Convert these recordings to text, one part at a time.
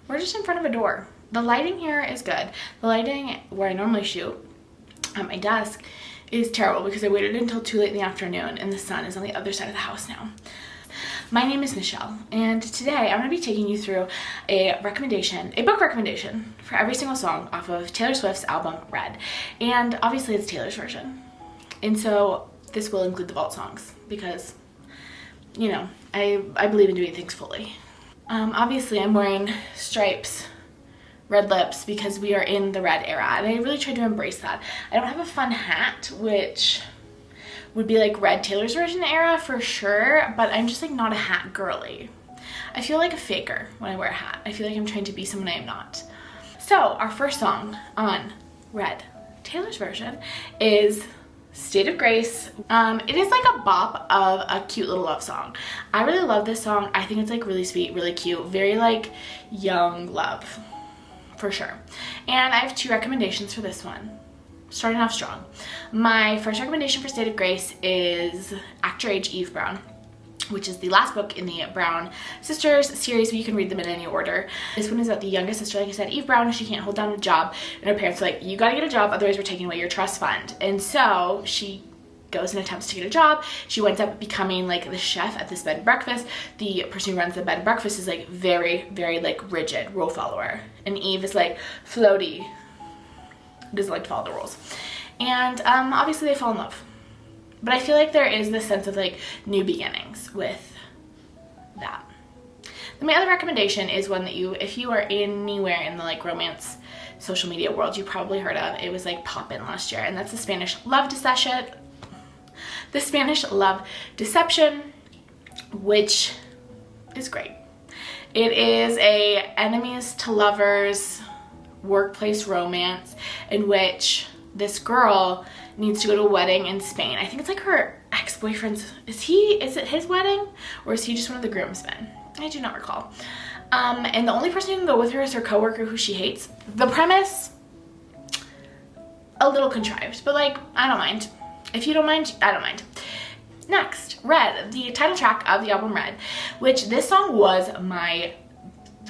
We're just in front of a door. The lighting here is good. The lighting where I normally shoot at my desk is terrible because I waited until too late in the afternoon and the sun is on the other side of the house now. My name is Michelle, and today I'm going to be taking you through a book recommendation for every single song off of Taylor Swift's album Red. And obviously it's Taylor's version. And so this will include the vault songs because, you know, I believe in doing things fully. Obviously I'm wearing stripes, red lips, because we are in the red era, and I really tried to embrace that. I don't have a fun hat, which would be like Red Taylor's version era for sure, but I'm just like not a hat girly. I feel like a faker when I wear a hat. I feel like I'm trying to be someone I am not. So our first song on Red Taylor's version is State of Grace. It is like a bop of a cute little love song. I really love this song. I think it's like really sweet, really cute, very like young love for sure. And I have two recommendations for this one. Starting off strong. My first recommendation for State of Grace is Act Your Age, Eve Brown, which is the last book in the Brown Sisters series, where you can read them in any order. This one is about the youngest sister, like I said, Eve Brown. She can't hold down a job, and her parents are like, you gotta get a job, otherwise we're taking away your trust fund. And so she goes and attempts to get a job. She winds up becoming like the chef at this bed and breakfast. The person who runs the bed and breakfast is like very, very like rigid rule follower, and Eve is like floaty, doesn't like to follow the rules. And obviously they fall in love. But I feel like there is this sense of like new beginnings with that. Then my other recommendation is one that if you are anywhere in the like romance social media world, you probably heard of. It was like poppin' last year, and that's the Spanish Love Deception. The Spanish Love Deception, which is great. It is a enemies to lovers workplace romance in which this girl needs to go to a wedding in Spain. I think it's like her ex-boyfriend's, is it his wedding, or is he just one of the groomsmen? I do not recall. And the only person who can go with her is her coworker who she hates. The premise, a little contrived, but like, I don't mind. If you don't mind, I don't mind. Next, Red, the title track of the album Red, which this song was my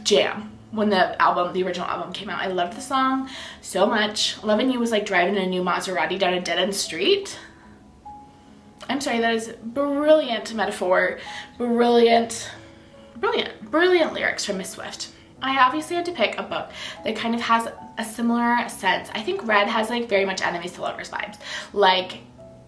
jam when the original album came out. I loved the song so much. Loving You was like driving a new Maserati down a dead-end street. I'm sorry, that is brilliant metaphor. Brilliant lyrics from Miss Swift. I obviously had to pick a book that kind of has a similar sense. I think Red has like very much enemies to lovers vibes. Like,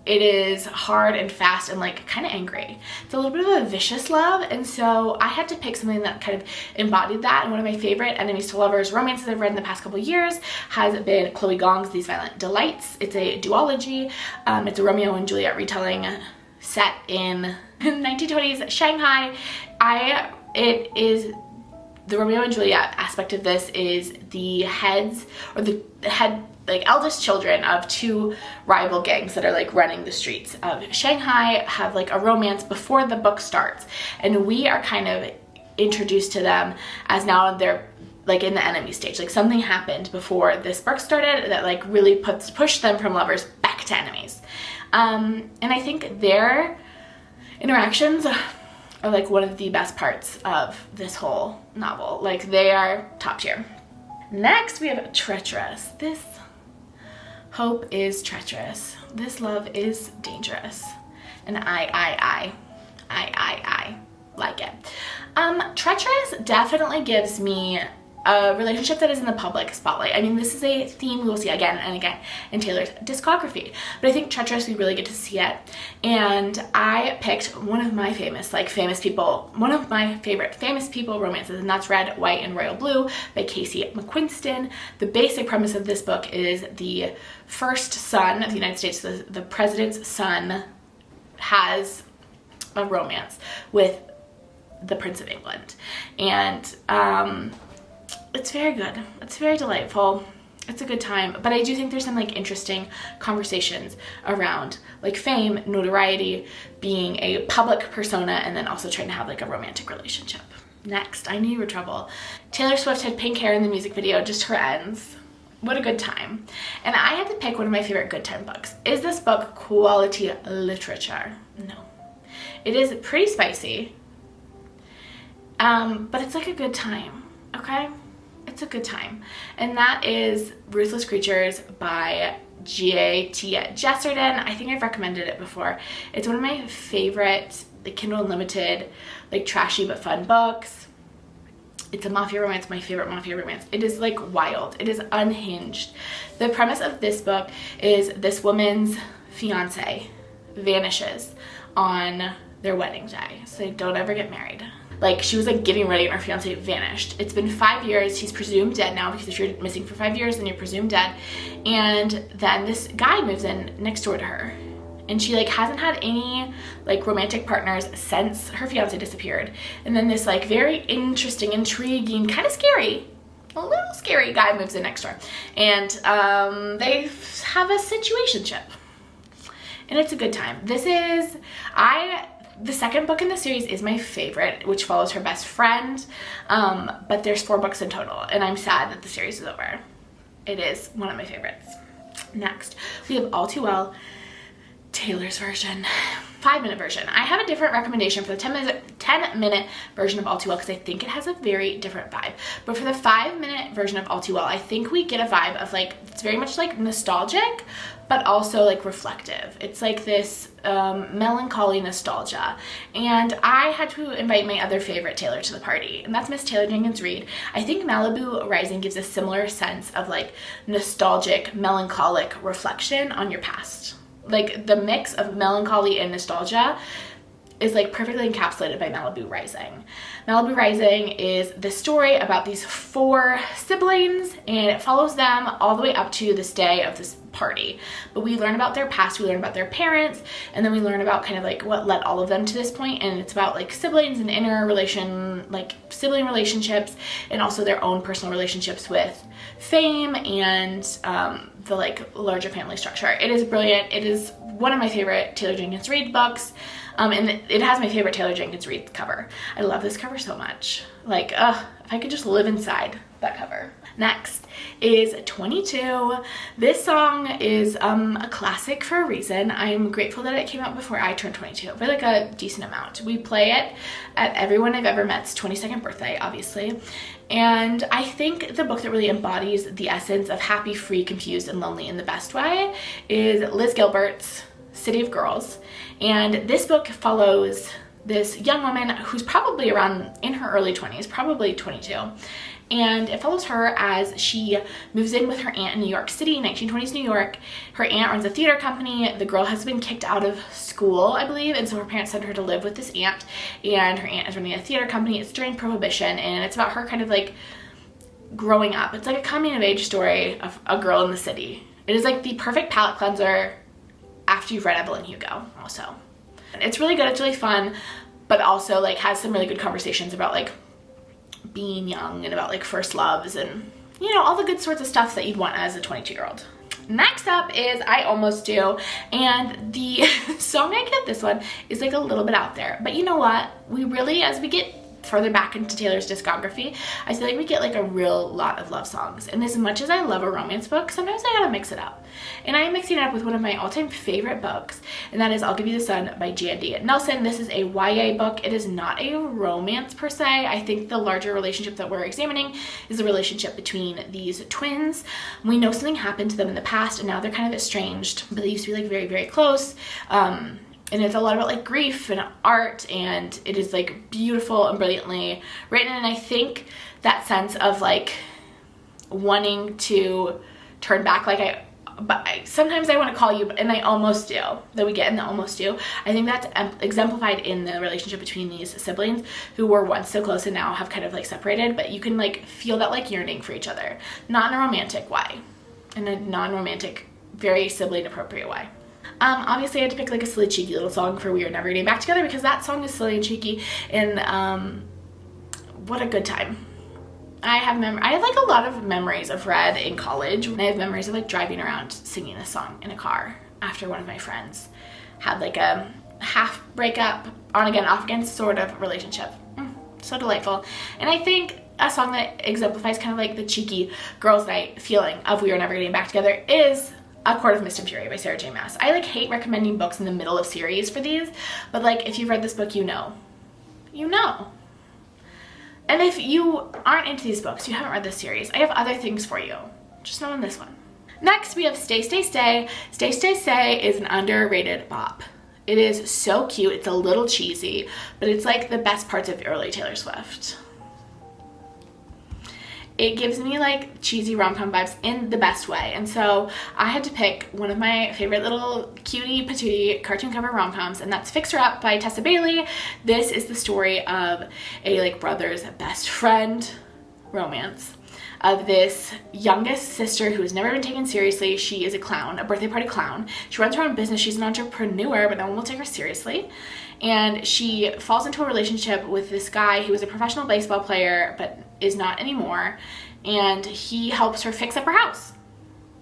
it is hard and fast and like kind of angry. It's a little bit of a vicious love, and so I had to pick something that kind of embodied that. And one of my favorite enemies to lovers romances I've read in the past couple years has been Chloe Gong's These Violent Delights. It's a duology. It's a Romeo and Juliet retelling set in 1920s Shanghai. It is the Romeo and Juliet aspect of this is the heads, or the head, like eldest children of two rival gangs that are like running the streets of Shanghai have like a romance before the book starts, and we are kind of introduced to them as now they're like in the enemy stage. Like something happened before this book started that like really pushed them from lovers back to enemies. And I think their interactions are like one of the best parts of this whole novel. Like, they are top tier. Next we have Treacherous. This hope is treacherous. This love is dangerous. And I like it. Treacherous definitely gives me a relationship that is in the public spotlight. I mean, this is a theme we will see again and again in Taylor's discography, but I think Treacherous, we really get to see it. And I picked one of my favorite famous people romances, and that's Red, White, and Royal Blue by Casey McQuiston. The basic premise of this book is the first son of the United States, the president's son, has a romance with the Prince of England. And it's very good. It's very delightful. It's a good time. But I do think there's some like interesting conversations around like fame, notoriety, being a public persona, and then also trying to have like a romantic relationship. Next, I Knew You Were Trouble. Taylor Swift had pink hair in the music video, just her ends. What a good time. And I had to pick one of my favorite good time books. Is this book quality literature? No. It is pretty spicy, but it's like a good time, okay? it's a good time. And that is Ruthless Creatures by G.A.T. Jesterden. I think I've recommended it before. It's one of my favorite, like, Kindle Unlimited, like, trashy but fun books. It's a mafia romance, my favorite mafia romance. It is like wild. It is unhinged. The premise of this book is this woman's fiance vanishes on their wedding day. So they don't ever get married. Like, she was like getting ready and her fiance vanished. It's been 5 years. He's presumed dead now, because if you're missing for 5 years, then you're presumed dead. And then this guy moves in next door to her. And she like hasn't had any like romantic partners since her fiance disappeared. And then this like very interesting, intriguing, kind of scary, a little scary guy moves in next door. And they have a situationship. And it's a good time. This is, the second book in the series is my favorite, which follows her best friend. But there's 4 books in total, and I'm sad that the series is over. It is one of my favorites. Next, we have All Too Well, Taylor's version, 5-minute version. I have a different recommendation for the 10-minute version of All Too Well, because I think it has a very different vibe. But for the 5-minute version of All Too Well, I think we get a vibe of like, it's very much like nostalgic, but also like reflective. It's like this melancholy nostalgia. And I had to invite my other favorite Taylor to the party, and that's Miss Taylor Jenkins Reid. I think Malibu Rising gives a similar sense of like nostalgic, melancholic reflection on your past. Like, the mix of melancholy and nostalgia is like perfectly encapsulated by Malibu Rising. Malibu Rising is the story about these 4 siblings, and it follows them all the way up to this day of this party. But we learn about their past, we learn about their parents, and then we learn about kind of like what led all of them to this point. And it's about like siblings and sibling relationships, and also their own personal relationships with fame and the like larger family structure. It is brilliant. It is one of my favorite Taylor Jenkins Reid books. And it has my favorite Taylor Jenkins Reid cover. I love this cover so much. Like, if I could just live inside that cover. Next is 22. This song is a classic for a reason. I'm grateful that it came out before I turned 22, by like a decent amount. We play it at everyone I've ever met's 22nd birthday, obviously. And I think the book that really embodies the essence of happy, free, confused, and lonely in the best way is Liz Gilbert's City of Girls. And this book follows this young woman who's probably around in her early 20s, probably 22. And it follows her as she moves in with her aunt in New York City, 1920s New York. Her aunt runs a theater company. The girl has been kicked out of school, I believe, and so her parents send her to live with this aunt. And her aunt is running a theater company. It's during Prohibition, and it's about her kind of like growing up. It's like a coming of age story of a girl in the city. It is like the perfect palate cleanser after you've read Evelyn Hugo also. It's really good, it's really fun, but also like has some really good conversations about like being young and about like first loves and, you know, all the good sorts of stuff that you'd want as a 22-year-old. Next up is I Almost Do, and the song I get this one is like a little bit out there, but you know what? We really, as we get further back into Taylor's discography, I feel like we get like a real lot of love songs. And as much as I love a romance book, sometimes I gotta mix it up. And I am mixing it up with one of my all-time favorite books, and that is I'll Give You the Sun by Jandy Nelson. This is a YA book. It is not a romance per se. I think the larger relationship that we're examining is the relationship between these twins. We know something happened to them in the past, and now they're kind of estranged, but they used to be like very, very close. And it's a lot about like grief and art, and it is like beautiful and brilliantly written. And I think that sense of like wanting to turn back, like sometimes I want to call you, and I almost do, that we get in the almost do. I think that's exemplified in the relationship between these siblings who were once so close and now have kind of like separated, but you can like feel that like yearning for each other, not in a romantic way, in a non-romantic, very sibling appropriate way. Obviously I had to pick like a silly cheeky little song for We Are Never Getting Back Together, because that song is silly and cheeky, and what a good time. I have like a lot of memories of Red in college, and I have memories of like driving around singing this song in a car after one of my friends had like a half breakup, on again, off again sort of relationship. So delightful. And I think a song that exemplifies kind of like the cheeky girls' night feeling of We Are Never Getting Back Together is A Court of Mist and Fury by Sarah J. Maas. I like hate recommending books in the middle of series for these, but like if you've read this book, you know. And if you aren't into these books, you haven't read this series, I have other things for you. Just not on this one. Next, we have Stay, Stay, Stay. Stay, Stay, Stay is an underrated bop. It is so cute. It's a little cheesy, but it's like the best parts of early Taylor Swift. It gives me like cheesy rom-com vibes in the best way. And so I had to pick one of my favorite little cutie patootie cartoon cover rom-coms, and that's Fix Her Up by Tessa Bailey. This is the story of a like brother's best friend romance of this youngest sister who has never been taken seriously. She is a clown, a birthday party clown. She runs her own business. She's an entrepreneur, but no one will take her seriously. And she falls into a relationship with this guy who is a professional baseball player, but is not anymore. And he helps her fix up her house.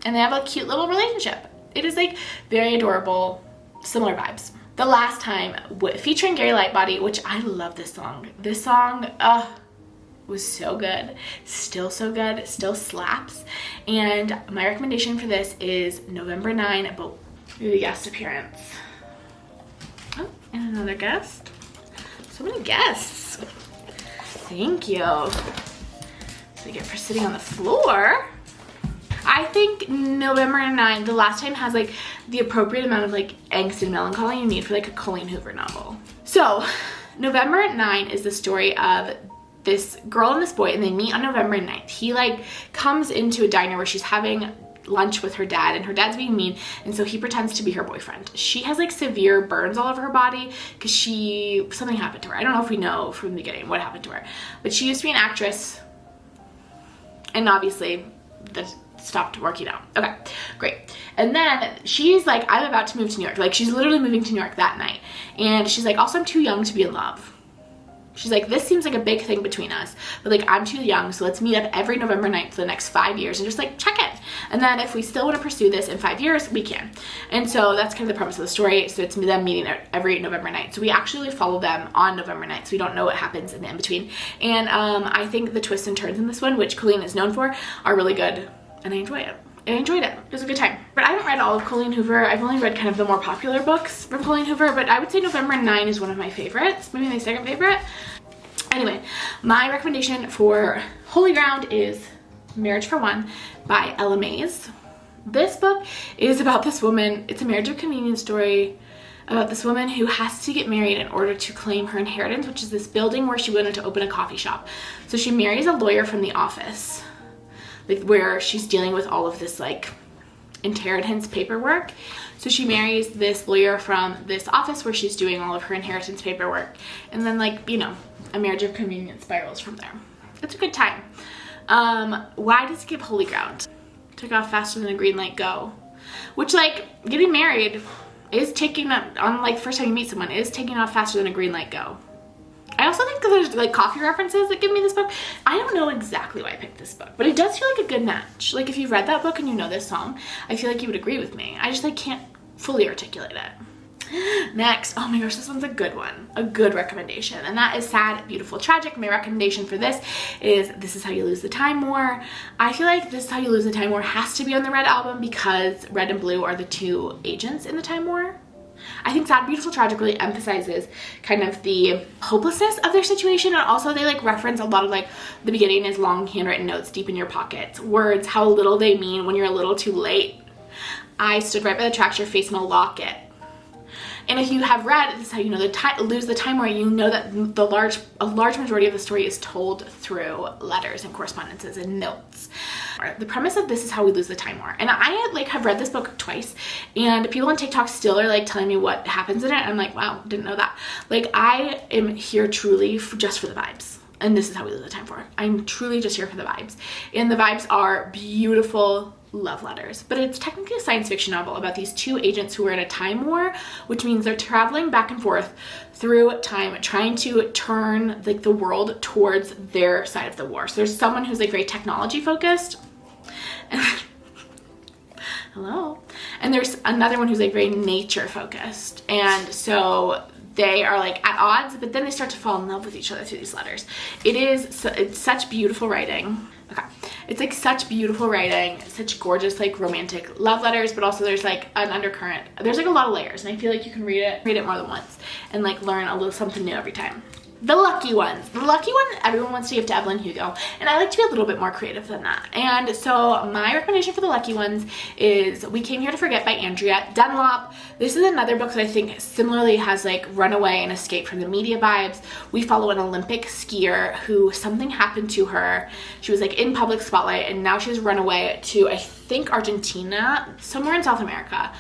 And they have a cute little relationship. It is like very adorable, similar vibes. The Last Time, featuring Gary Lightbody, which I love this song. This song, was so good, still so good, still slaps. And my recommendation for this is November 9, but the guest appearance. Oh, and another guest. So many guests. Thank you. Thank you for sitting on the floor. I think November 9, The Last Time, has like the appropriate amount of like angst and melancholy you need for like a Colleen Hoover novel. So November 9 is the story of this girl and this boy, and they meet on November 9th. He like comes into a diner where she's having lunch with her dad, and her dad's being mean, and so he pretends to be her boyfriend. She has like severe burns all over her body because something happened to her. I don't know if we know from the beginning what happened to her, but she used to be an actress, and obviously that stopped working out. Okay, great. And then she's like, I'm about to move to New York. Like, she's literally moving to New York that night, and she's like, also I'm too young to be in love. She's like, this seems like a big thing between us, but like I'm too young, so let's meet up every November 9th for the next 5 years and just like check it. And then if we still want to pursue this in 5 years, we can. And so that's kind of the premise of the story. So it's them meeting every November 9th. So we actually follow them on November 9th, so we don't know what happens in the in-between. And I think the twists and turns in this one, which Colleen is known for, are really good, and I enjoy it. I enjoyed it. It was a good time. But I haven't read all of Colleen Hoover. I've only read kind of the more popular books from Colleen Hoover, but I would say November 9 is one of my favorites, maybe my second favorite. Anyway, my recommendation for Holy Ground is Marriage for One by Ella Mays. This book is about this woman. It's a marriage of convenience story about this woman who has to get married in order to claim her inheritance, which is this building where she wanted to open a coffee shop. So she marries a lawyer from the office, like where she's dealing with all of this like inheritance paperwork. So she marries this lawyer from this office where she's doing all of her inheritance paperwork, and then like, you know, a marriage of convenience spirals from there. It's a good time. Why does it give Holy Ground? Took off faster than a green light go. Which, like, getting married is taking up, on like the first time you meet someone, is taking off faster than a green light go. I also think that there's like coffee references that give me this book. I don't know exactly why I picked this book, but it does feel like a good match. Like if you've read that book and you know this song, I feel like you would agree with me. I just like can't fully articulate it. Next, oh my gosh, this one's a good one, a good recommendation, and that is Sad, Beautiful, Tragic. My recommendation for this is This Is How You Lose the Time War. I feel like This Is How You Lose the Time War has to be on the Red album because Red and Blue are the two agents in the Time War. I think Sad, Beautiful, Tragic really emphasizes kind of the hopelessness of their situation, and also they like reference a lot of like the beginning is long handwritten notes deep in your pockets, words, how little they mean when you're a little too late. I stood right by the tracks, your face in a locket. And if you have read This Is How You Know Lose the Time War, you know that a large majority of the story is told through letters and correspondences and notes. The premise of This Is How We Lose the Time War, and I like have read this book twice, and people on TikTok still are like telling me what happens in it. I'm like, wow, didn't know that. Like I am here truly just for the vibes. And This Is How We Lose the Time War. I'm truly just here for the vibes. And the vibes are beautiful love letters. But it's technically a science fiction novel about these two agents who are in a time war, which means they're traveling back and forth through time, trying to turn like the world towards their side of the war. So there's someone who's like very technology focused. Hello. And there's another one who's like very nature focused. And so they are like at odds, but then they start to fall in love with each other through these letters. It's such beautiful writing. Okay. It's like such beautiful writing, such gorgeous like romantic love letters, but also there's like an undercurrent. There's like a lot of layers, and I feel like you can read it more than once and like learn a little something new every time. The Lucky Ones. The Lucky One everyone wants to give to Evelyn Hugo, and I like to be a little bit more creative than that. And so my recommendation for the Lucky Ones is We Came Here to Forget by Andrea Dunlop. This is another book that I think similarly has like runaway and escape from the media vibes. We follow an Olympic skier who something happened to her. She was like in public spotlight, and now she's run away to, I think, Argentina, somewhere in South America.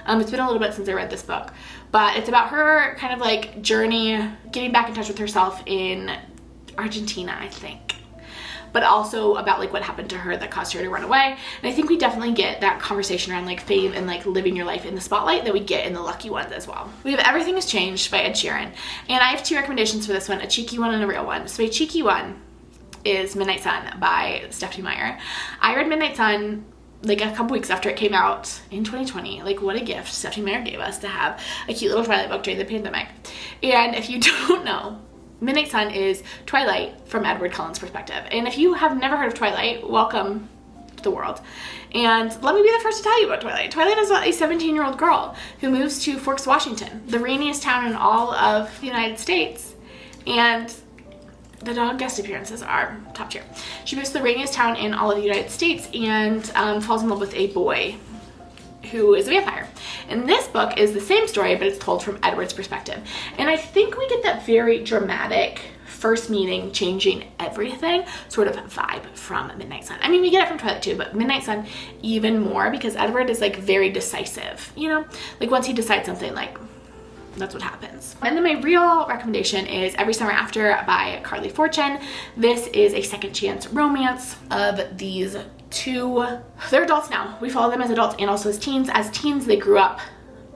It's been a little bit since I read this book, but it's about her kind of like journey, getting back in touch with herself in Argentina, I think, but also about like what happened to her that caused her to run away. And I think we definitely get that conversation around like fame and like living your life in the spotlight that we get in the Lucky Ones as well. We have Everything Has Changed by Ed Sheeran, and I have two recommendations for this one, a cheeky one and a real one. So a cheeky one is Midnight Sun by Stephanie Meyer. I read Midnight Sun like a couple weeks after it came out in 2020. Like, what a gift Stephanie Meyer gave us to have a cute little Twilight book during the pandemic. And if you don't know, Midnight Sun is Twilight from Edward Cullen's perspective. And if you have never heard of Twilight, welcome to the world. And let me be the first to tell you about Twilight. Twilight is about a 17-year-old girl who moves to Forks, Washington, the rainiest town in all of the United States. And the dog guest appearances are top tier. She moves to the rainiest town in all of the United States and falls in love with a boy who is a vampire. And this book is the same story, but it's told from Edward's perspective. And I think we get that very dramatic first meeting changing everything sort of vibe from Midnight Sun. I mean, we get it from Twilight too, but Midnight Sun even more, because Edward is like very decisive, you know? Like once he decides something, like that's what happens. And then my real recommendation is Every Summer After by Carly Fortune. This is a second chance romance of these two, they're adults now. We follow them as adults and also as teens. As teens, they grew up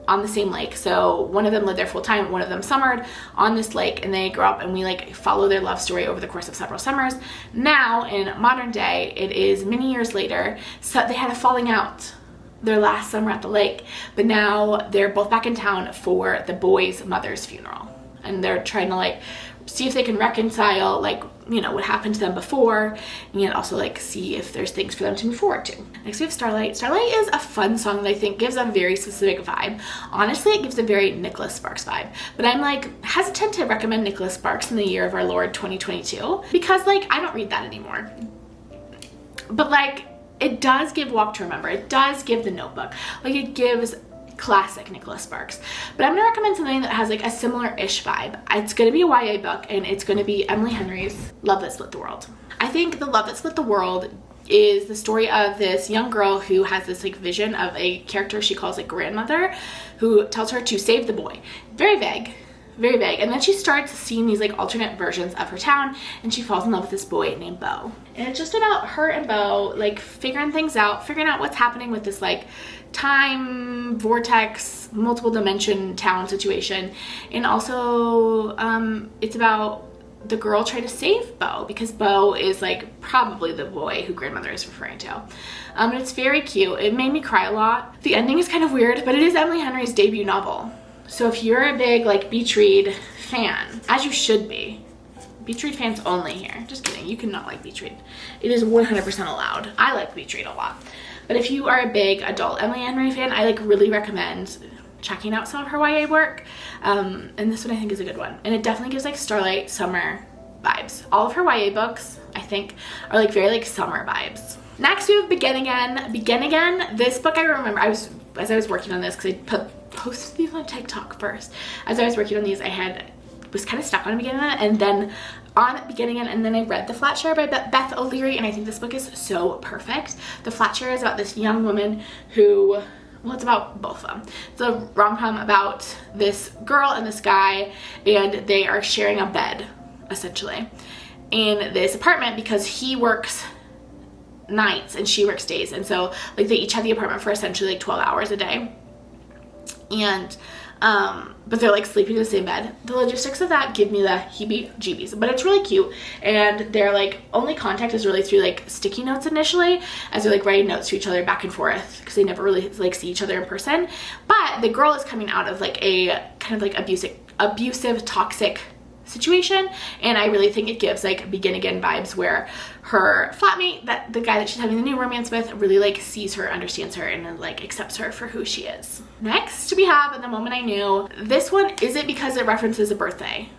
on the same lake. So one of them lived there full time, one of them summered on this lake, and they grow up and we like follow their love story over the course of several summers. Now in modern day, it is many years later, so they had a falling out their last summer at the lake, but now they're both back in town for the boy's mother's funeral, and they're trying to like see if they can reconcile like, you know, what happened to them before, and yet also like see if there's things for them to move forward to. Next we have Starlight. Starlight is a fun song that I think gives a very specific vibe. Honestly, it gives a very Nicholas Sparks vibe, but I'm like hesitant to recommend Nicholas Sparks in the year of our Lord 2022 because like I don't read that anymore, but like it does give Walk to Remember. It does give The Notebook. Like it gives classic Nicholas Sparks. But I'm gonna recommend something that has like a similar-ish vibe. It's gonna be a YA book, and it's gonna be Emily Henry's Love That Split the World. I think The Love That Split the World is the story of this young girl who has this like vision of a character she calls like grandmother who tells her to save the boy. Very vague. Very vague. And then she starts seeing these like alternate versions of her town, and she falls in love with this boy named Beau. And it's just about her and Beau like figuring things out, figuring out what's happening with this like time vortex, multiple dimension town situation. And also it's about the girl trying to save Beau, because Beau is like probably the boy who grandmother is referring to. And it's very cute. It made me cry a lot. The ending is kind of weird, but it is Emily Henry's debut novel. So if you're a big like Beach Read fan, as you should be, Beach Read fans only here. Just kidding, you cannot like Beach Read. It is 100% allowed. I like Beach Read a lot. But if you are a big adult Emily Henry fan, I like really recommend checking out some of her YA work. And this one I think is a good one. And it definitely gives like Starlight summer vibes. All of her YA books, I think, are like very like summer vibes. Next we have Begin Again. Begin Again, this book I remember, as I was working on this, because I posted these on TikTok first. As I was working on these, was kind of stuck on Begin Again, and then on Begin Again, and then I read The Flat Share by Beth O'Leary, and I think this book is so perfect. The Flat Share is about this young woman who, well, it's about both of them. It's a rom-com about this girl and this guy, and they are sharing a bed, essentially, in this apartment because he works nights and she works days, and so like they each have the apartment for essentially like 12 hours a day, and but they're like sleeping in the same bed. The logistics of that give me the heebie-jeebies, but it's really cute, and their like only contact is really through like sticky notes initially, as they're like writing notes to each other back and forth because they never really like see each other in person. But the girl is coming out of like a kind of like abusive toxic situation, and I really think it gives like Begin Again vibes, where her flatmate, that the guy that she's having the new romance with, really like sees her, understands her, and then like accepts her for who she is. Next we have The Moment I Knew. This one isn't because it references a birthday.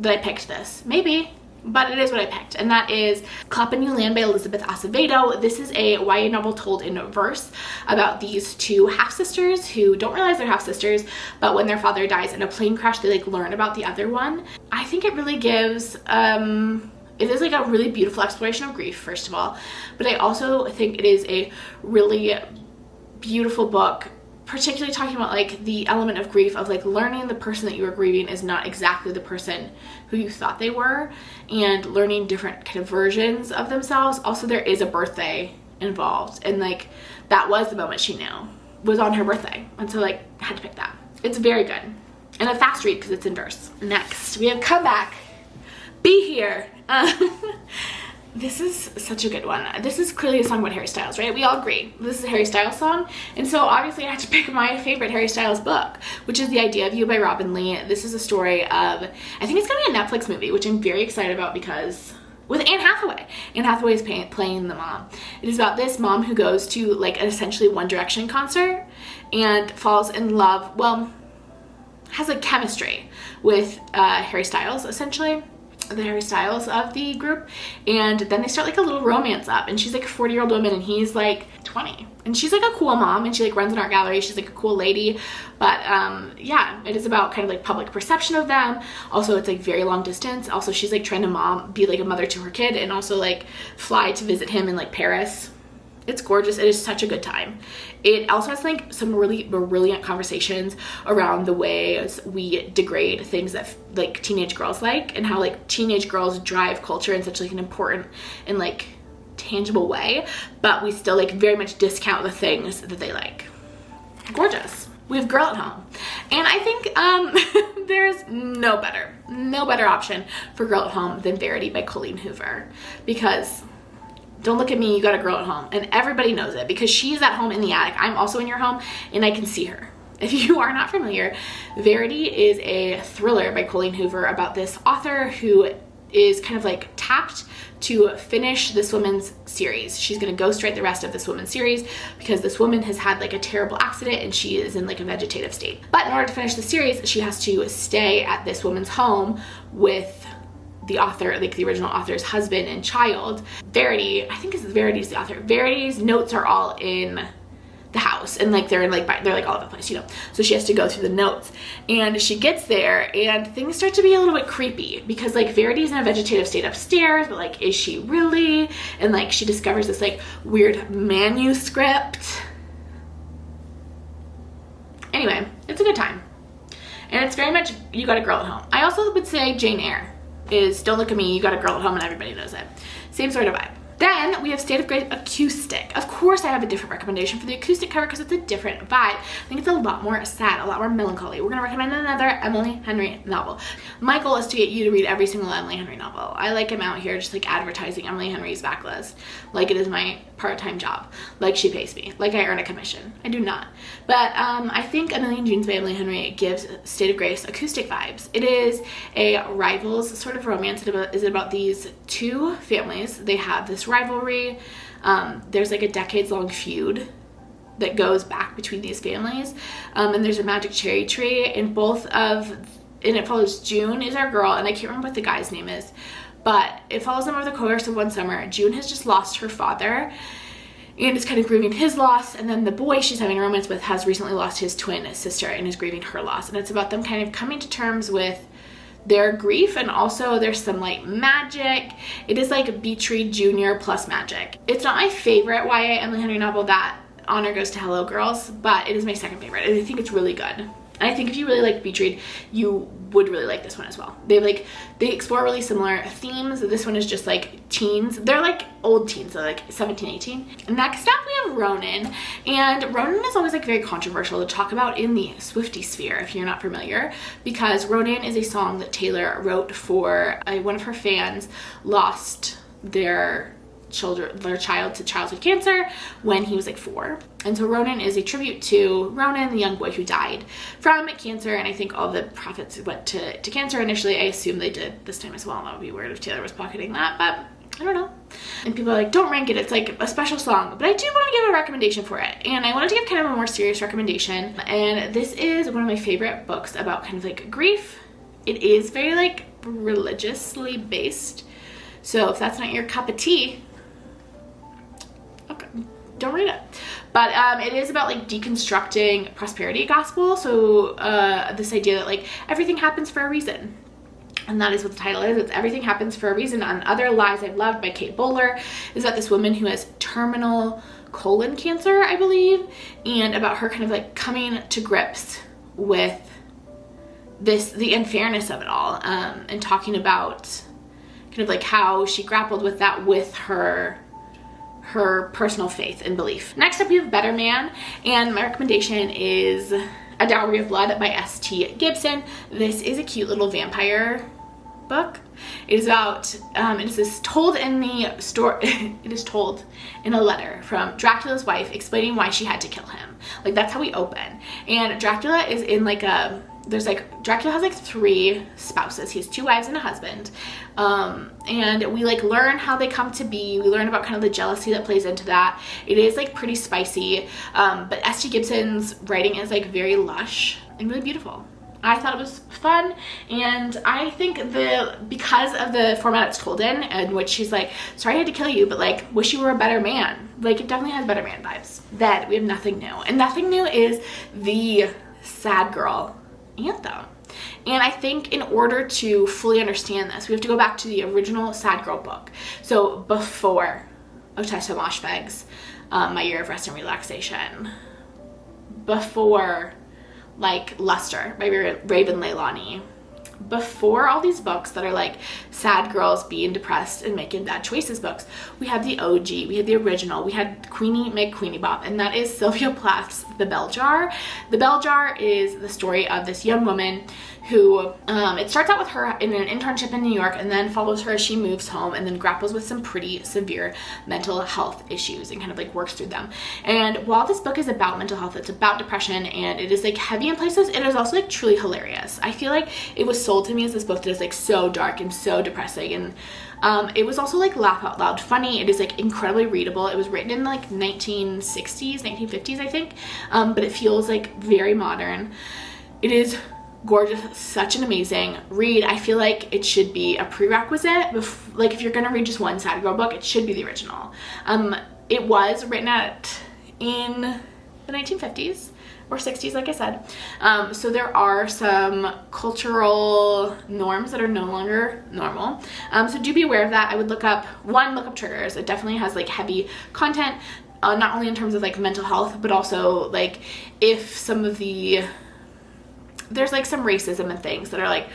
that I picked this. Maybe, but it is what I picked, and that is Clappin' You Land by Elizabeth Acevedo. This is a YA novel told in verse about these two half-sisters who don't realize they're half-sisters, but when their father dies in a plane crash, they like learn about the other one. I think it really gives, it is like a really beautiful exploration of grief, first of all, but I also think it is a really beautiful book, particularly talking about like the element of grief of like learning the person that you are grieving is not exactly the person who you thought they were, and learning different kind of versions of themselves. Also, there is a birthday involved, and like that was the moment she knew was on her birthday, and so like I had to pick that. It's very good and a fast read because it's in verse. Next we have Come Back, Be Here. This is such a good one. This is clearly a song about Harry Styles, right? We all agree this is a Harry Styles song, and so obviously I had to pick my favorite Harry Styles book, which is The Idea of You by Robin Lee. This is a story of, I think it's gonna be a Netflix movie, which I'm very excited about because with Anne Hathaway. Anne Hathaway is playing the mom. It is about this mom who goes to like an essentially One Direction concert and falls in love, well, has a chemistry with Harry Styles, essentially. The Harry Styles of the group, and then they start like a little romance up, and she's like a 40-year-old woman and he's like 20, and she's like a cool mom, and she like runs an art gallery. She's like a cool lady, but yeah, it is about kind of like public perception of them. Also, it's like very long distance. Also, she's like trying to be like a mother to her kid, and also like fly to visit him in like Paris. It's gorgeous. It is such a good time. It also has like some really brilliant conversations around the ways we degrade things that like teenage girls like, and how like teenage girls drive culture in such like an important and like tangible way, but we still like very much discount the things that they like. Gorgeous. We have Girl at Home, and I think there's no better option for Girl at Home than Verity by Colleen Hoover, because don't look at me, you got a girl at home, and everybody knows it because she's at home in the attic. I'm also in your home and I can see her. If you are not familiar, Verity is a thriller by Colleen Hoover about this author who is kind of like tapped to finish this woman's series. She's gonna ghost write the rest of this woman's series because this woman has had like a terrible accident and she is in like a vegetative state. But in order to finish the series, she has to stay at this woman's home with the author, like the original author's husband and child. Verity, I think Verity's the author. Verity's notes are all in the house, and like they're like all over the place, you know. So she has to go through the notes, and she gets there and things start to be a little bit creepy because like Verity's in a vegetative state upstairs, but like is she really? And like she discovers this like weird manuscript. Anyway, it's a good time, and it's very much you got a girl at home. I also would say Jane Eyre is Don't Look at Me, you got a girl at home, and everybody knows it. Same sort of vibe. Then we have State of Grace Acoustic. Of course I have a different recommendation for the acoustic cover because it's a different vibe. I think it's a lot more sad, a lot more melancholy. We're gonna recommend another Emily Henry novel. My goal is to get you to read every single Emily Henry novel. I like am out here just like advertising Emily Henry's backlist like it is my part-time job, like she pays me, like I earn a commission. I do not. But I think A Million Junes by Emily Henry gives State of Grace acoustic vibes. It is a rivals sort of romance. It is about these two families. They have this rivalry. There's like a decades-long feud that goes back between these families, and there's a magic cherry tree, and it follows June is our girl, and I can't remember what the guy's name is, but it follows them over the course of one summer. June has just lost her father and is kind of grieving his loss, and then the boy she's having a romance with has recently lost his twin sister and is grieving her loss, and it's about them kind of coming to terms with their grief, and also there's some like magic. It is like Beatrice Jr. plus magic. It's not my favorite YA Emily Henry novel. That honor goes to Hello Girls, but it is my second favorite, and I think it's really good. And I think if you really like Beatrice, you would really like this one as well. They explore really similar themes. This one is just like teens. They're like old teens, so like 17, 18. Next up we have Ronan, and Ronan is always like very controversial to talk about in the Swiftie sphere if you're not familiar, because Ronan is a song that Taylor wrote for one of her fans lost their child to childhood cancer when he was like 4. And so Ronan is a tribute to Ronan, the young boy who died from cancer, and I think all the profits went to cancer initially. I assume they did this time as well. That would be weird if Taylor was pocketing that, but I don't know. And people are like, don't rank it, it's like a special song. But I do want to give a recommendation for it, and I wanted to give kind of a more serious recommendation, and this is one of my favorite books about kind of like grief. It is very like religiously based. So if that's not your cup of tea, okay, don't read it. But it is about like deconstructing prosperity gospel. So this idea that like everything happens for a reason. And that is what the title is. It's Everything Happens for a Reason. On Other Lies I've Loved by Kate Bowler is about this woman who has terminal colon cancer, I believe, and about her kind of like coming to grips with the unfairness of it all, and talking about kind of like how she grappled with that with her personal faith and belief. Next up, we have Better Man, and my recommendation is A Dowry of Blood by S.T. Gibson. This is a cute little vampire book. It is about, it is told in the story, it is told in a letter from Dracula's wife explaining why she had to kill him. Like, that's how we open. And Dracula is in like Dracula has like 3 spouses. He has 2 wives and a husband. And we like learn how they come to be. We learn about kind of the jealousy that plays into that. It is like pretty spicy. But S.T. Gibson's writing is like very lush and really beautiful. I thought it was fun, and I think because of the format it's told in which she's like, sorry I had to kill you, but like, wish you were a better man. Like, it definitely has Better Man vibes. Then we have Nothing New. And Nothing New is the sad girl anthem. And I think in order to fully understand this, we have to go back to the original sad girl book. So before Ottessa Moshfegh's My Year of Rest and Relaxation, before like Luster by Raven Leilani, before all these books that are like sad girls being depressed and making bad choices books, we have the OG, we had the original, we had Queenie Make Queenie Bop, and that is Sylvia Plath's The Bell Jar. The Bell Jar is the story of this young woman who, it starts out with her in an internship in New York and then follows her as she moves home and then grapples with some pretty severe mental health issues and kind of like works through them. And while this book is about mental health, it's about depression, and it is like heavy in places, it is also like truly hilarious. I feel like it was sold to me as this book that is like so dark and so depressing, and it was also like laugh out loud funny. It is like incredibly readable. It was written in like 1960s, 1950s, I think, but it feels like very modern. It is gorgeous, such an amazing read. I feel like it should be a prerequisite. Like, if you're gonna read just one sad girl book, it should be the original. It was written in the 1950s or 60s, like I said. So there are some cultural norms that are no longer normal. So do be aware of that. I would look up triggers. It definitely has like heavy content, not only in terms of like mental health, but also like if some of there's like some racism and things that are like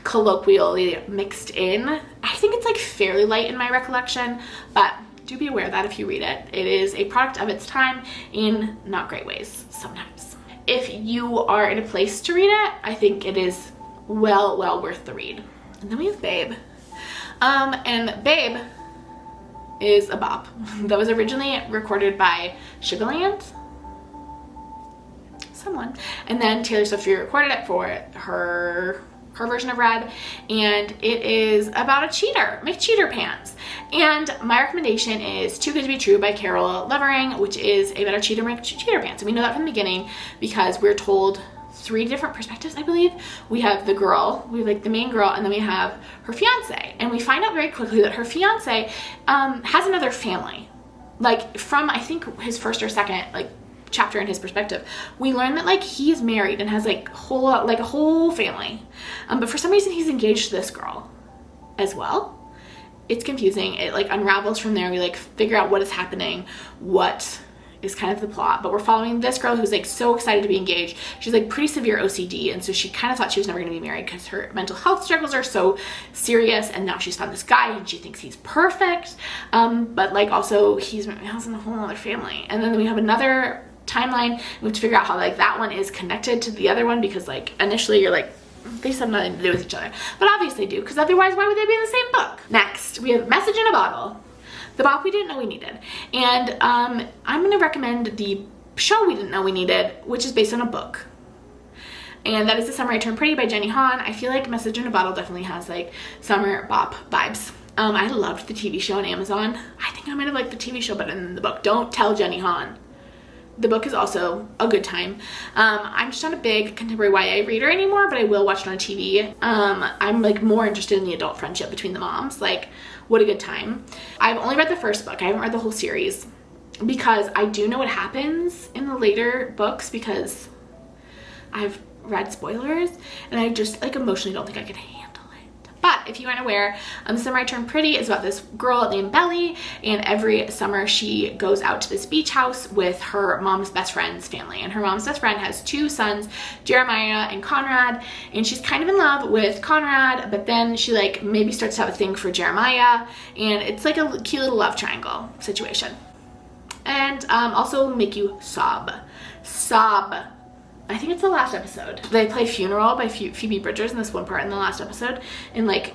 colloquially mixed in. I think it's like fairly light in my recollection, but do be aware of that if you read it. It is a product of its time in not great ways sometimes. If you are in a place to read it, I think it is well worth the read. And then we have Babe. And Babe is a bop that was originally recorded by Sugarland, someone, and then Taylor Swift recorded it for her version of Red, and it is about a cheater, make cheater pants. And my recommendation is Too Good to Be True by Carol Levering, which is about a cheater make cheater pants. And we know that from the beginning because we're told 3 different perspectives, I believe. We have the girl, we have like the main girl, and then we have her fiance, and we find out very quickly that her fiance has another family. Like, from I think his first or second like chapter in his perspective, we learn that like he's married and has like a whole family, but for some reason he's engaged to this girl as well. It's confusing. It like unravels from there. We like figure out what is happening, what is kind of the plot, but we're following this girl who's like so excited to be engaged. She's like pretty severe OCD, and so she kind of thought she was never going to be married because her mental health struggles are so serious, and now she's found this guy and she thinks he's perfect, but like also he has a whole other family. And then we have another timeline. We have to figure out how like that one is connected to the other one, because like initially you're like, they have nothing to do with each other, but obviously do, because otherwise why would they be in the same book? Next, we have Message in a Bottle, the bop we didn't know we needed. And I'm going to recommend the show we didn't know we needed, which is based on a book, and that is The Summer I Turned Pretty by Jenny Han. I feel like Message in a Bottle definitely has like summer bop vibes. I loved the TV show on Amazon. I think I might have liked the TV show better than the book. Don't tell Jenny Han. The book is also a good time. I'm just not a big contemporary YA reader anymore, but I will watch it on TV. I'm like more interested in the adult friendship between the moms. Like, what a good time. I've only read the first book. I haven't read the whole series because I do know what happens in the later books because I've read spoilers and I just like emotionally don't think I could handle it. But if you aren't aware, The Summer I Turned Pretty is about this girl named Belly, and every summer she goes out to this beach house with her mom's best friend's family, and her mom's best friend has 2 sons, Jeremiah and Conrad, and she's kind of in love with Conrad, but then she like maybe starts to have a thing for Jeremiah, and it's like a cute little love triangle situation. And also make you sob. I think it's the last episode. They play Funeral by Phoebe Bridgers in this one part in the last episode, and like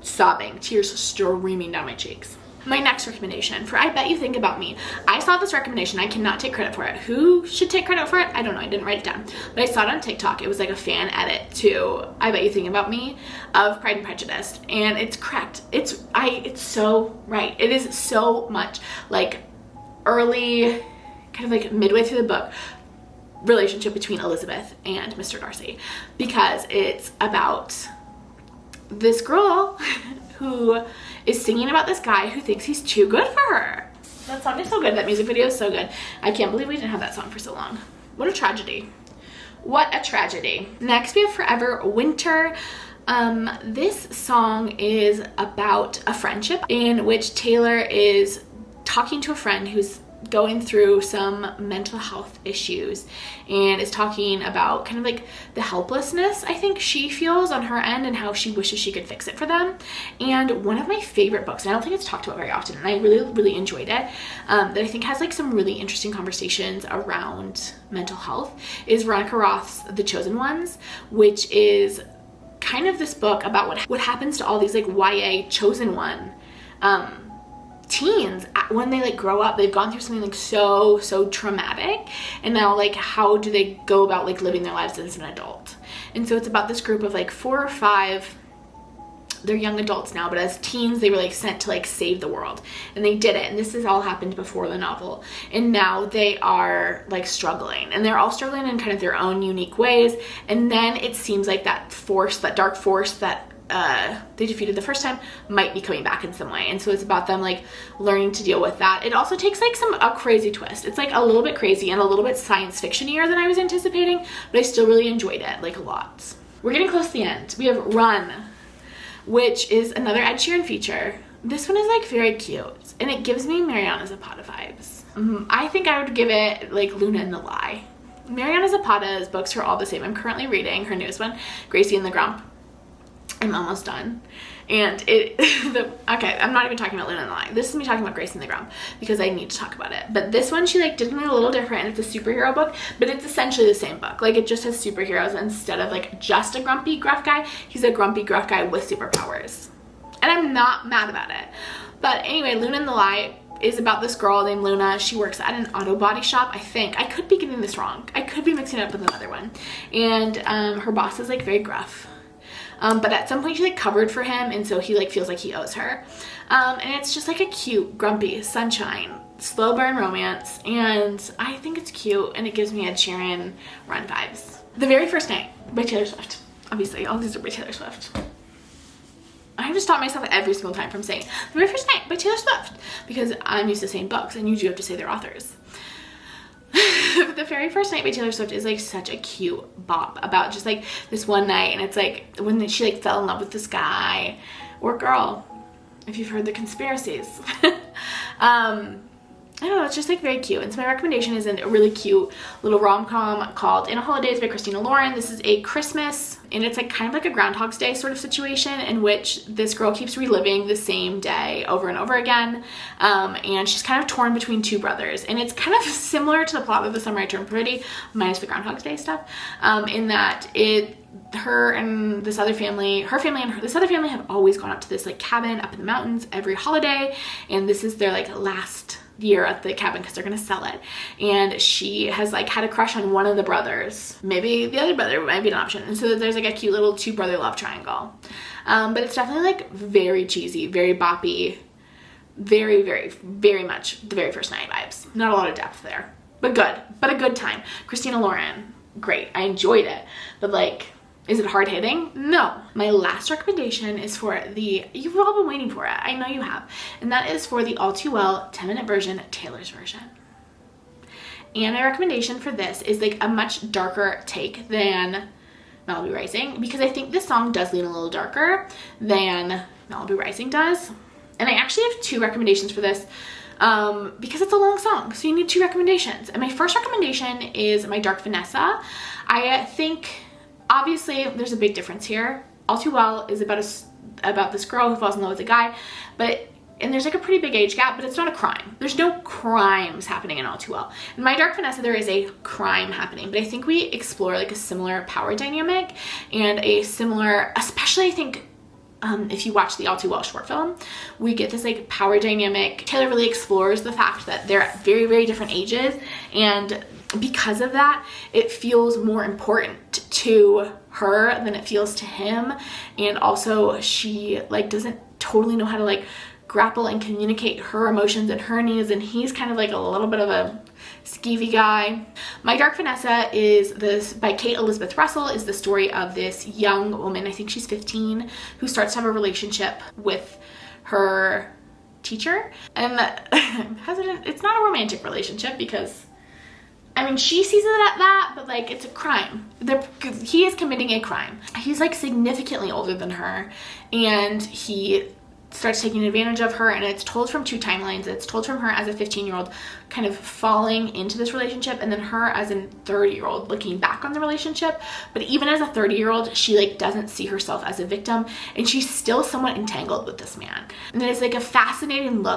sobbing, tears streaming down my cheeks. My next recommendation for I Bet You Think About Me. I saw this recommendation. I cannot take credit for it. Who should take credit for it? I don't know. I didn't write it down. But I saw it on TikTok. It was like a fan edit to I Bet You Think About Me of Pride and Prejudice. And it's correct. It's so right. It is so much like early, kind of like midway through the book, relationship between Elizabeth and Mr. Darcy, because it's about this girl who is singing about this guy who thinks he's too good for her. That song is so good. That music video is so good. I can't believe we didn't have that song for so long. What a tragedy. What a tragedy. Next we have Forever Winter. This song is about a friendship in which Taylor is talking to a friend who's going through some mental health issues and is talking about kind of like the helplessness I think she feels on her end and how she wishes she could fix it for them. And one of my favorite books, and I don't think it's talked about very often, and I really enjoyed it, that I think has like some really interesting conversations around mental health, is Veronica Roth's The Chosen Ones, which is kind of this book about what happens to all these like YA chosen one teens when they like grow up. They've gone through something like so traumatic, and now like how do they go about like living their lives as an adult. And so it's about this group of like 4 or 5, they're young adults now, but as teens they were like sent to like save the world, and they did it, and this has all happened before the novel, and now they are like struggling, and they're all struggling in kind of their own unique ways. And then it seems like that force, that dark force that they defeated the first time, might be coming back in some way. And so it's about them like learning to deal with that. It also takes like a crazy twist. It's like a little bit crazy and a little bit science fiction-ier than I was anticipating, but I still really enjoyed it like a lot. We're getting close to the end. We have Run, which is another Ed Sheeran feature. This one is like very cute, and it gives me Mariana Zapata vibes. I think I would give it like Luna and the Lie. Mariana Zapata's books are all the same. I'm currently reading her newest one, Gracie and the Grump. I'm almost done. And okay, I'm not even talking about Luna and the Lie. This is me talking about Grace and the Grump because I need to talk about it. But this one, she like did something a little different, and it's a superhero book, but it's essentially the same book. Like it just has superheroes instead of like just a grumpy gruff guy. He's a grumpy gruff guy with superpowers. And I'm not mad about it. But anyway, Luna and the Lie is about this girl named Luna. She works at an auto body shop, I think. I could be getting this wrong. I could be mixing it up with another one. And her boss is like very gruff. But at some point she like covered for him, and so he like feels like he owes her. And it's just like a cute, grumpy, sunshine, slow burn romance, and I think it's cute, and it gives me Ed Sheeran Run vibes. The Very First Night by Taylor Swift. Obviously, all these are by Taylor Swift. I have to stop myself every single time from saying The Very First Night by Taylor Swift, because I'm used to saying books, and you do have to say their authors. The Very First Night by Taylor Swift is like such a cute bop about just like this one night, and it's like when she like fell in love with this guy or girl, if you've heard the conspiracies. I don't know, it's just like very cute. And so my recommendation is a really cute little rom-com called In a Holidays by Christina Lauren. This is a Christmas, and it's like kind of like a Groundhog's Day sort of situation in which this girl keeps reliving the same day over and over again. And she's kind of torn between 2 brothers. And it's kind of similar to the plot of The Summer I Turned Pretty, minus the Groundhog's Day stuff, in that her and this other family, her family and this other family have always gone up to this like cabin up in the mountains every holiday. And this is their like last year at the cabin because they're gonna sell it, and she has like had a crush on one of the brothers. Maybe the other brother might be an option, and so there's like a cute little 2-brother love triangle. But it's definitely like very cheesy, very boppy, very much The Very First Night vibes. Not a lot of depth there. but good, but a good time. Christina Lauren, great, I enjoyed it, but like, is it hard hitting? No. My last recommendation is for you've all been waiting for it, I know you have, and that is for the All Too Well 10-minute version, Taylor's version. And my recommendation for this is like a much darker take than Malibu Rising, because I think this song does lean a little darker than Malibu Rising does. And I actually have 2 recommendations for this because it's a long song, so you need 2 recommendations. And my first recommendation is my Dark Vanessa. I think obviously there's a big difference here. All Too Well is about this girl who falls in love with a guy, and there's like a pretty big age gap, but it's not a crime. There's no crimes happening in All Too Well. In My Dark Vanessa, there is a crime happening, but I think we explore like a similar power dynamic and a similar, especially I think if you watch the All Too Well short film, we get this like power dynamic. Taylor really explores the fact that they're at very, very different ages, and because of that, it feels more important to her than it feels to him. And also she like doesn't totally know how to like grapple and communicate her emotions and her needs, and he's kind of like a little bit of a skeevy guy. My Dark Vanessa is this by Kate Elizabeth Russell, is the story of this young woman, I think she's 15, who starts to have a relationship with her teacher. And it's not a romantic relationship because, I mean, she sees it at that, but like it's a crime. He is committing a crime. He's like significantly older than her, and he starts taking advantage of her, and it's told from 2 timelines. It's told from her as a 15-year-old kind of falling into this relationship, and then her as a 30-year-old looking back on the relationship. But even as a 30-year-old, she like doesn't see herself as a victim, and she's still somewhat entangled with this man. And it's like a fascinating look